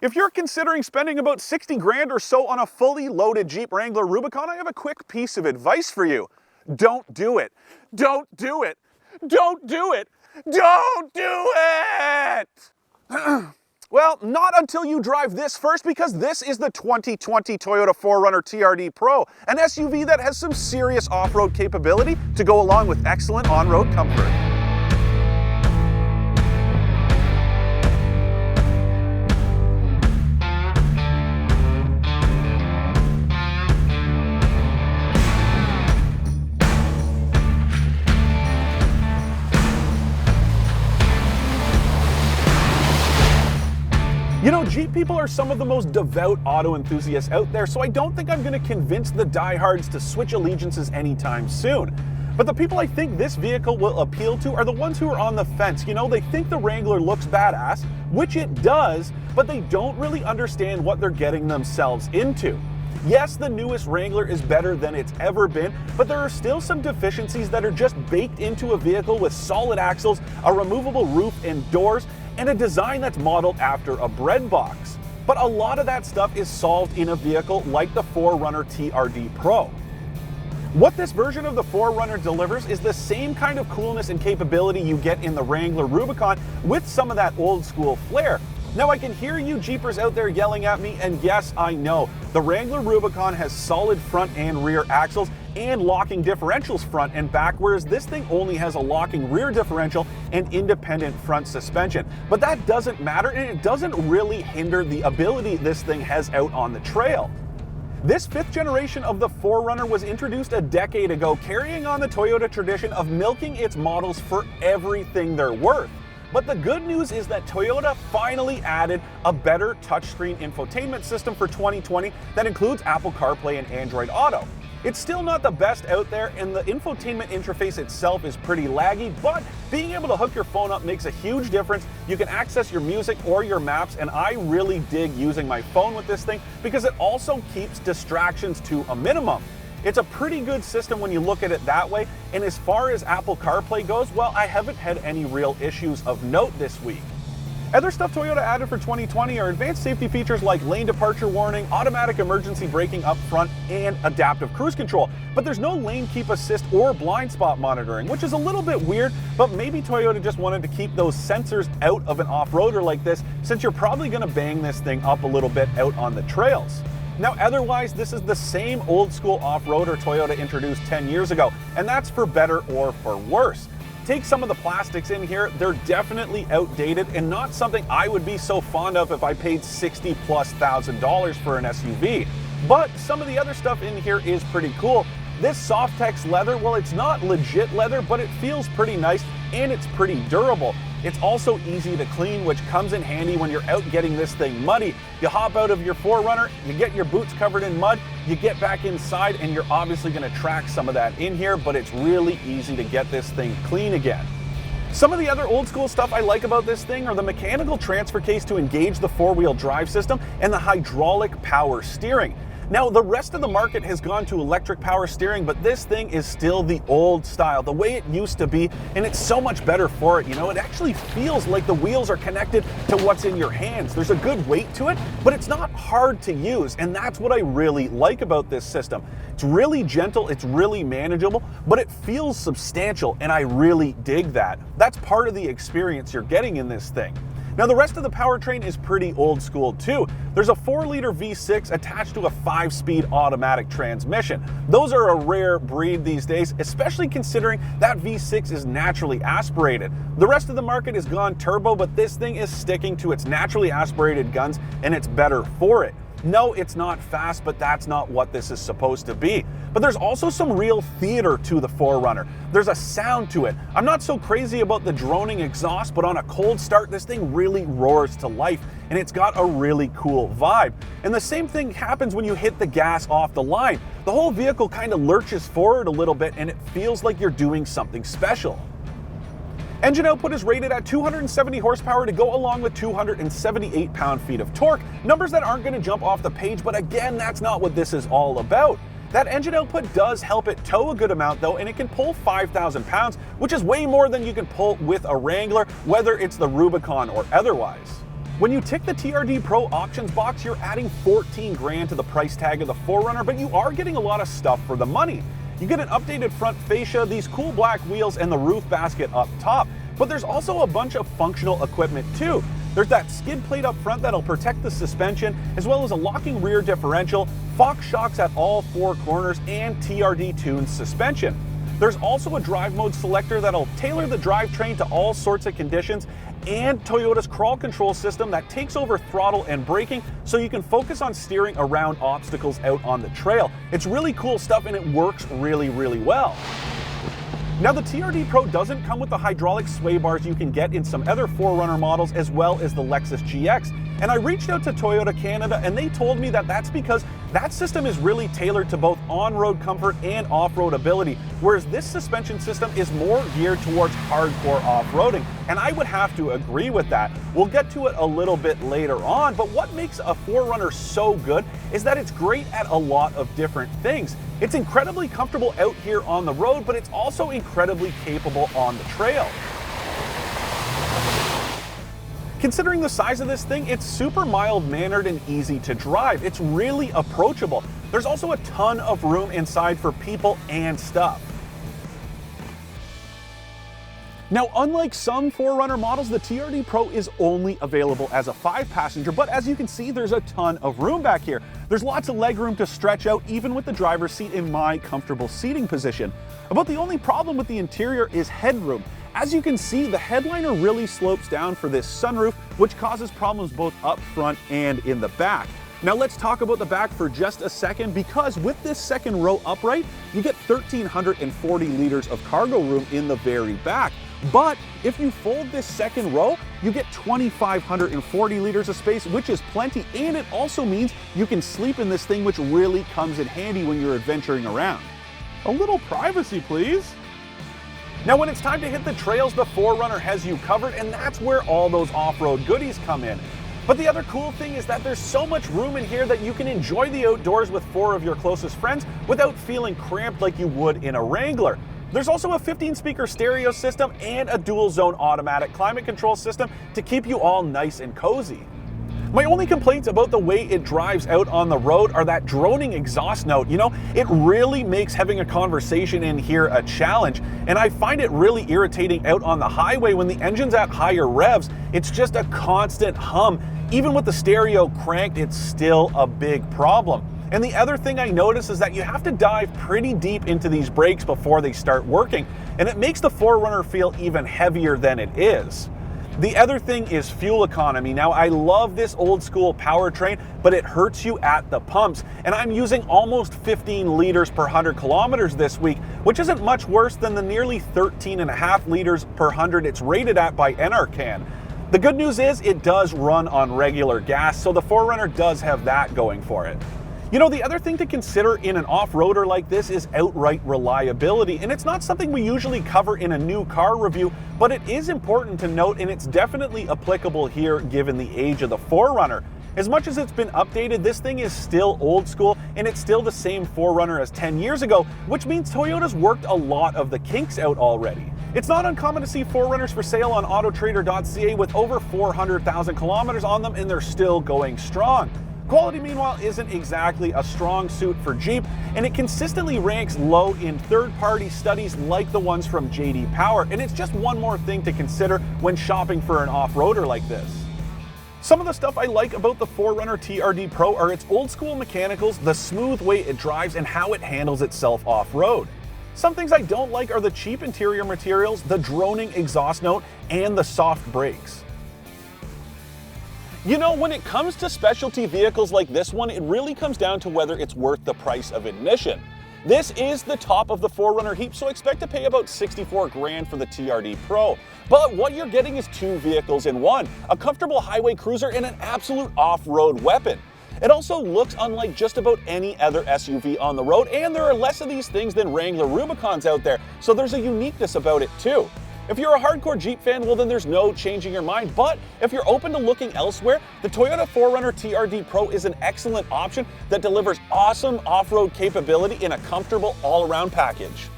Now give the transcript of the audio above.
If you're considering spending about 60 grand or so on a fully loaded Jeep Wrangler Rubicon, I have a quick piece of advice for you. Don't do it. Don't do it. Don't do it. Don't do it! Well, not until you drive this first, because this is the 2020 Toyota 4Runner TRD Pro, an SUV that has some serious off-road capability to go along with excellent on-road comfort. You know, Jeep people are some of the most devout auto enthusiasts out there, so I don't think I'm going to convince the diehards to switch allegiances anytime soon. But the people I think this vehicle will appeal to are the ones who are on the fence. You know, they think the Wrangler looks badass, which it does, but they don't really understand what they're getting themselves into. Yes, the newest Wrangler is better than it's ever been, but there are still some deficiencies that are just baked into a vehicle with solid axles, a removable roof and doors, and a design that's modeled after a bread box. But a lot of that stuff is solved in a vehicle like the 4Runner TRD Pro. What this version of the 4Runner delivers is the same kind of coolness and capability you get in the Wrangler Rubicon, with some of that old school flair. Now, I can hear you Jeepers out there yelling at me, and yes, I know, the Wrangler Rubicon has solid front and rear axles and locking differentials front and back, whereas this thing only has a locking rear differential and independent front suspension. But that doesn't matter, and it doesn't really hinder the ability this thing has out on the trail. This fifth generation of the 4Runner was introduced a decade ago, carrying on the Toyota tradition of milking its models for everything they're worth. But the good news is that Toyota finally added a better touchscreen infotainment system for 2020 that includes Apple CarPlay and Android Auto. It's still not the best out there, and the infotainment interface itself is pretty laggy, but being able to hook your phone up makes a huge difference. You can access your music or your maps, and I really dig using my phone with this thing because it also keeps distractions to a minimum. It's a pretty good system when you look at it that way, and as far as Apple CarPlay goes, well, I haven't had any real issues of note this week. Other stuff Toyota added for 2020 are advanced safety features like lane departure warning, automatic emergency braking up front, and adaptive cruise control. But there's no lane keep assist or blind spot monitoring, which is a little bit weird, but maybe Toyota just wanted to keep those sensors out of an off-roader like this, since you're probably going to bang this thing up a little bit out on the trails. Now, otherwise, this is the same old school off-roader Toyota introduced 10 years ago, and that's for better or for worse. Take some of the plastics in here, they're definitely outdated and not something I would be so fond of if I paid $60,000+ for an SUV. But some of the other stuff in here is pretty cool. This Softex leather, well, it's not legit leather, but it feels pretty nice and it's pretty durable. It's also easy to clean, which comes in handy when you're out getting this thing muddy. You hop out of your 4Runner, you get your boots covered in mud, you get back inside, and you're obviously going to track some of that in here, but it's really easy to get this thing clean again. Some of the other old school stuff I like about this thing are the mechanical transfer case to engage the four-wheel drive system and the hydraulic power steering. Now, the rest of the market has gone to electric power steering, but this thing is still the old style, the way it used to be, and it's so much better for it. You know, it actually feels like the wheels are connected to what's in your hands. There's a good weight to it, but it's not hard to use, and that's what I really like about this system. It's really gentle, it's really manageable, but it feels substantial, and I really dig that. That's part of the experience you're getting in this thing. Now, the rest of the powertrain is pretty old school too. There's a 4-liter V6 attached to a 5-speed automatic transmission. Those are a rare breed these days, especially considering that V6 is naturally aspirated. The rest of the market has gone turbo, but this thing is sticking to its naturally aspirated guns, and it's better for it. No, it's not fast, but that's not what this is supposed to be. But there's also some real theater to the 4Runner. There's a sound to it. I'm not so crazy about the droning exhaust, but on a cold start, this thing really roars to life, and it's got a really cool vibe. And the same thing happens when you hit the gas off the line. The whole vehicle kind of lurches forward a little bit, and it feels like you're doing something special. Engine output is rated at 270 horsepower to go along with 278 pound-feet of torque, numbers that aren't going to jump off the page, but again, that's not what this is all about. That engine output does help it tow a good amount though, and it can pull 5,000 pounds, which is way more than you can pull with a Wrangler, whether it's the Rubicon or otherwise. When you tick the TRD Pro options box, you're adding 14 grand to the price tag of the 4Runner, but you are getting a lot of stuff for the money. You get an updated front fascia, these cool black wheels, and the roof basket up top. But there's also a bunch of functional equipment too. There's that skid plate up front that'll protect the suspension, as well as a locking rear differential, Fox shocks at all 4 corners, and TRD tuned suspension. There's also a drive mode selector that'll tailor the drivetrain to all sorts of conditions, and Toyota's crawl control system that takes over throttle and braking so you can focus on steering around obstacles out on the trail. It's really cool stuff and it works really, really well. Now, the TRD Pro doesn't come with the hydraulic sway bars you can get in some other 4Runner models, as well as the Lexus GX. And I reached out to Toyota Canada and they told me that that's because that system is really tailored to both on-road comfort and off-road ability, whereas this suspension system is more geared towards hardcore off-roading. And I would have to agree with that. We'll get to it a little bit later on, but what makes a 4Runner so good is that it's great at a lot of different things. It's incredibly comfortable out here on the road, but it's also incredibly capable on the trail. Considering the size of this thing, it's super mild-mannered and easy to drive. It's really approachable. There's also a ton of room inside for people and stuff. Now, unlike some 4Runner models, the TRD Pro is only available as a 5-passenger, but as you can see, there's a ton of room back here. There's lots of leg room to stretch out, even with the driver's seat in my comfortable seating position. About the only problem with the interior is headroom. As you can see, the headliner really slopes down for this sunroof, which causes problems both up front and in the back. Now let's talk about the back for just a second, because with this second row upright, you get 1,340 liters of cargo room in the very back. But if you fold this second row, you get 2,540 liters of space, which is plenty, and it also means you can sleep in this thing, which really comes in handy when you're adventuring around. A little privacy, please. Now, when it's time to hit the trails, the 4Runner has you covered, and that's where all those off-road goodies come in. But the other cool thing is that there's so much room in here that you can enjoy the outdoors with 4 of your closest friends without feeling cramped like you would in a Wrangler. There's also a 15-speaker stereo system and a dual-zone automatic climate control system to keep you all nice and cozy. My only complaints about the way it drives out on the road are that droning exhaust note. You know, it really makes having a conversation in here a challenge, and I find it really irritating out on the highway when the engine's at higher revs. It's just a constant hum. Even with the stereo cranked, it's still a big problem. And the other thing I notice is that you have to dive pretty deep into these brakes before they start working, and it makes the 4Runner feel even heavier than it is. The other thing is fuel economy. Now, I love this old school powertrain, but it hurts you at the pumps. And I'm using almost 15 liters per 100 kilometers this week, which isn't much worse than the nearly 13.5 liters per 100 it's rated at by Enercan. The good news is it does run on regular gas, so the 4Runner does have that going for it. You know, the other thing to consider in an off-roader like this is outright reliability, and it's not something we usually cover in a new car review, but it is important to note, and it's definitely applicable here given the age of the 4Runner. As much as it's been updated, this thing is still old school, and it's still the same 4Runner as 10 years ago, which means Toyota's worked a lot of the kinks out already. It's not uncommon to see 4Runners for sale on autoTRADER.ca with over 400,000 kilometers on them, and they're still going strong. Quality, meanwhile, isn't exactly a strong suit for Jeep, and it consistently ranks low in third-party studies like the ones from JD Power, and it's just one more thing to consider when shopping for an off-roader like this. Some of the stuff I like about the 4Runner TRD Pro are its old-school mechanicals, the smooth way it drives, and how it handles itself off-road. Some things I don't like are the cheap interior materials, the droning exhaust note, and the soft brakes. You know, when it comes to specialty vehicles like this one, it really comes down to whether it's worth the price of admission. This is the top of the 4Runner heap, so expect to pay about 64 grand for the TRD Pro. But what you're getting is 2 vehicles in one, a comfortable highway cruiser and an absolute off-road weapon. It also looks unlike just about any other SUV on the road, and there are less of these things than Wrangler Rubicons out there, so there's a uniqueness about it too. If you're a hardcore Jeep fan, well then there's no changing your mind, but if you're open to looking elsewhere, the Toyota 4Runner TRD Pro is an excellent option that delivers awesome off-road capability in a comfortable all-around package.